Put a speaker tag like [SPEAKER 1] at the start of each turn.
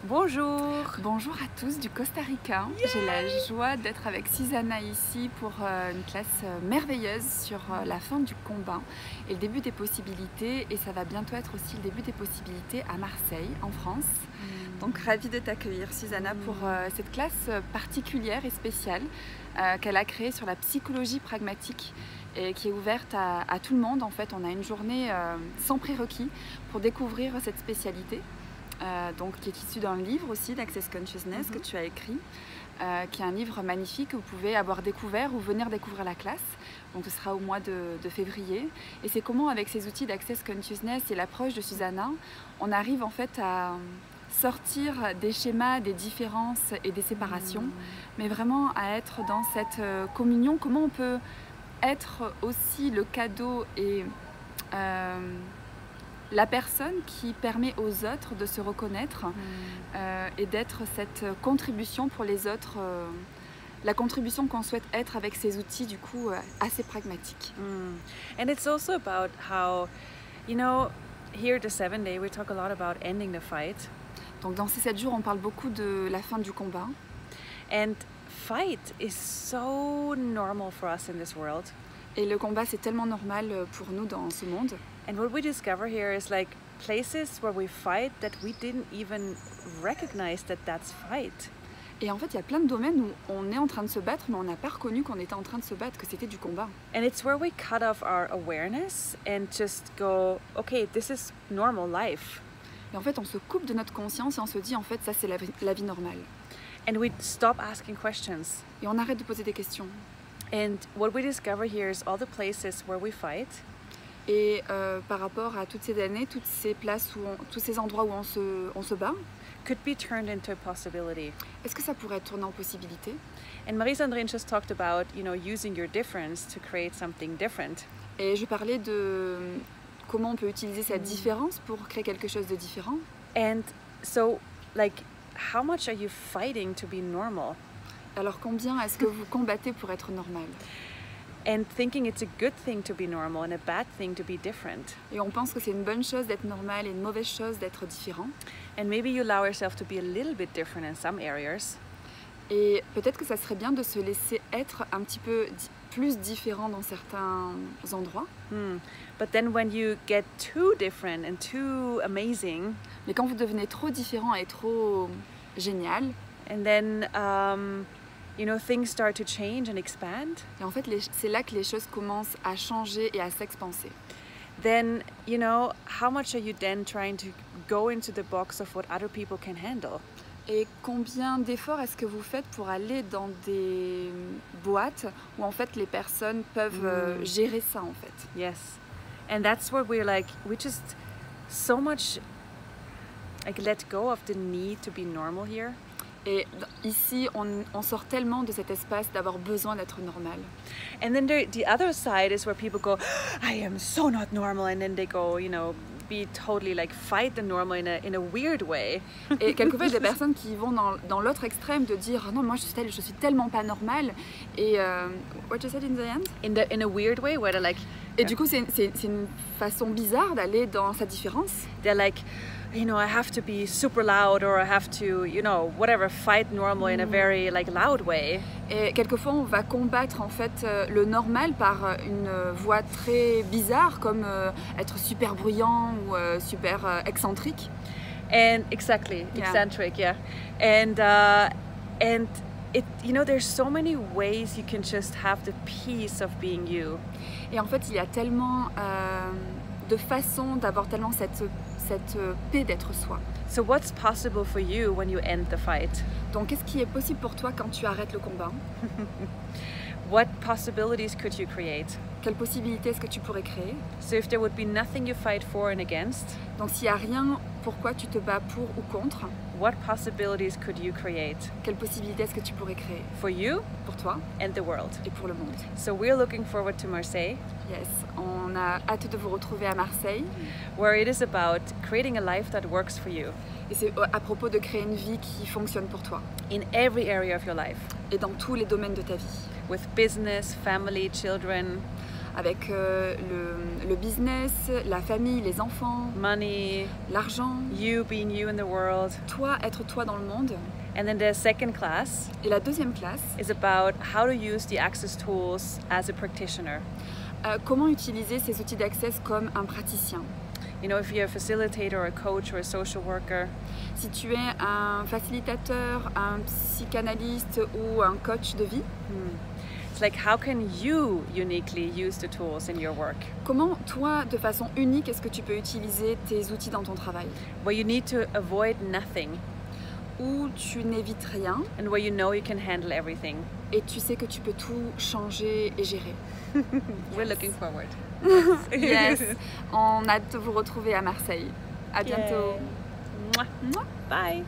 [SPEAKER 1] Bonjour.
[SPEAKER 2] Bonjour à tous du Costa Rica. J'ai la joie d'être avec Susanna ici pour une classe merveilleuse sur la fin du combat et le début des possibilités. Et ça va bientôt être aussi le début des possibilités à Marseille, en France. Donc ravie de t'accueillir Susanna pour cette classe particulière et spéciale qu'elle a créée sur la psychologie pragmatique et qui est ouverte à tout le monde. En fait, on a une journée sans prérequis pour découvrir cette spécialité. Donc, qui est issu d'un livre aussi d'Access Consciousness que tu as écrit, qui est un livre magnifique que vous pouvez avoir découvert ou venir découvrir la classe. Donc ce sera au mois de février. Et c'est comment avec ces outils d'Access Consciousness et l'approche de Susanna, on arrive en fait à sortir des schémas, des différences et des séparations, mais vraiment à être dans cette communion. Comment on peut être aussi le cadeau et la personne qui permet aux autres de se reconnaître et d'être cette contribution pour les autres, la contribution qu'on souhaite être avec ces outils du coup assez pragmatiques.
[SPEAKER 1] And it's also about how, you know, here at the 7 Day, we talk a lot about ending the fight.
[SPEAKER 2] Donc dans ces 7 jours, on parle beaucoup de la fin du combat.
[SPEAKER 1] And fight is so normal for us in this world.
[SPEAKER 2] Et le combat, c'est tellement normal pour nous dans ce monde.
[SPEAKER 1] And what we discover here is like places where we fight that we didn't even recognize that that's fight.
[SPEAKER 2] Et en fait, il y a plein de domaines où on est en train de se battre, mais on n'a pas reconnu qu'on était en train de se battre, que c'était du combat.
[SPEAKER 1] And it's where we cut off our awareness and just go, okay, this is normal life.
[SPEAKER 2] Et en fait, on se coupe de notre conscience et on se dit, en fait, ça c'est la vie normale.
[SPEAKER 1] And we stop asking questions.
[SPEAKER 2] Et on arrête de poser des questions.
[SPEAKER 1] And what we discover here is all the places where we fight.
[SPEAKER 2] Et par rapport à toutes ces années, toutes ces places, tous ces endroits où on se bat,
[SPEAKER 1] could be turned into a possibility.
[SPEAKER 2] Est-ce que ça pourrait être tourné en possibilité?
[SPEAKER 1] And Marie-Sandrine just talked about, you know, using your difference to create something different.
[SPEAKER 2] Et je parlais de comment on peut utiliser cette différence pour créer quelque chose de différent.
[SPEAKER 1] And so, like, how much are you fighting to be normal?
[SPEAKER 2] Alors combien est-ce que vous combattez pour être normal?
[SPEAKER 1] And thinking it's a good thing to be normal and a bad thing to be different.
[SPEAKER 2] Et on pense que c'est une bonne chose d'être normal et une mauvaise chose d'être différent.
[SPEAKER 1] And maybe you allow yourself to be a little bit different in some areas.
[SPEAKER 2] Et peut-être que ça serait bien de se laisser être un petit peu plus différent dans certains endroits.
[SPEAKER 1] But then when you get too different and too amazing,
[SPEAKER 2] mais quand vous devenez trop différent et trop génial,
[SPEAKER 1] and then you know, things start to change and expand.
[SPEAKER 2] Et en fait, c'est là que les choses commencent à changer et à s'expanser.
[SPEAKER 1] Then, you know, how much are you then trying to go into the box of what other people can handle?
[SPEAKER 2] Et combien d'efforts est-ce que vous faites pour aller dans des boîtes où en fait les personnes peuvent gérer ça en fait?
[SPEAKER 1] Yes. And that's where we're like, we just so much like let go of the need to be normal here.
[SPEAKER 2] Et ici, on sort tellement de cet espace d'avoir besoin d'être normal.
[SPEAKER 1] And then the other side is where people go, I am so not normal, and then they go, you know, be totally like fight the normal in a weird way.
[SPEAKER 2] Et quelquefois, il y a des personnes qui vont dans l'autre extrême de dire oh non, moi je suis tellement pas normale. Et what you said in the end?
[SPEAKER 1] In a weird way, where they're like.
[SPEAKER 2] Et du coup, c'est une façon bizarre d'aller dans sa différence.
[SPEAKER 1] They're like, you know, I have to be super loud or I have to, you know, whatever, fight normal in a very like loud way.
[SPEAKER 2] Et quelquefois, on va combattre en fait le normal par une voix très bizarre, comme être super bruyant ou super excentrique.
[SPEAKER 1] And exactly, eccentric, yeah. And it, you know, there's so many ways you can just have the peace of being you.
[SPEAKER 2] Et en fait, il y a tellement de façons d'avoir tellement cette paix d'être soi.
[SPEAKER 1] So what's possible for you when you end the fight?
[SPEAKER 2] Donc, qu'est-ce qui est possible pour toi quand tu arrêtes le combat?
[SPEAKER 1] What possibilities could you create?
[SPEAKER 2] Quelles possibilités est-ce que tu pourrais créer?
[SPEAKER 1] So if there would be nothing you fight for and against,
[SPEAKER 2] donc s'il n'y a rien pourquoi tu te bats pour ou contre,
[SPEAKER 1] what possibilities could you create?
[SPEAKER 2] Quelles possibilités est-ce que tu pourrais créer?
[SPEAKER 1] For you,
[SPEAKER 2] pour toi,
[SPEAKER 1] and the world.
[SPEAKER 2] Et pour le monde.
[SPEAKER 1] So we're looking forward to Marseille.
[SPEAKER 2] Yes, on a hâte de vous retrouver à Marseille.
[SPEAKER 1] Where it is about creating a life that works for you.
[SPEAKER 2] Et c'est à propos de créer une vie qui fonctionne pour toi.
[SPEAKER 1] In every area of your life.
[SPEAKER 2] Et dans tous les domaines de ta vie.
[SPEAKER 1] With business, family, children.
[SPEAKER 2] avec le business, la famille, les enfants,
[SPEAKER 1] money,
[SPEAKER 2] l'argent,
[SPEAKER 1] you being you in the world.
[SPEAKER 2] Toi, être toi dans le monde.
[SPEAKER 1] And then the second class
[SPEAKER 2] et la deuxième classe
[SPEAKER 1] is about how to use the Access tools as a practitioner.
[SPEAKER 2] Comment utiliser ces outils d'Access comme un praticien.
[SPEAKER 1] You know, if you're a facilitator or a coach or a social worker.
[SPEAKER 2] Si tu es un facilitateur, un psychanalyste ou un coach de vie.
[SPEAKER 1] It's like, how can you uniquely use the tools in your work?
[SPEAKER 2] Comment toi, de façon unique, est-ce que tu peux utiliser tes outils dans ton travail?
[SPEAKER 1] Where you need to avoid nothing.
[SPEAKER 2] Où tu n'évites rien.
[SPEAKER 1] And where you know you can handle everything.
[SPEAKER 2] Et tu sais que tu peux tout changer et gérer.
[SPEAKER 1] We're looking forward.
[SPEAKER 2] Yes. On a hâte de vous retrouver à Marseille. À bientôt.
[SPEAKER 1] Bye.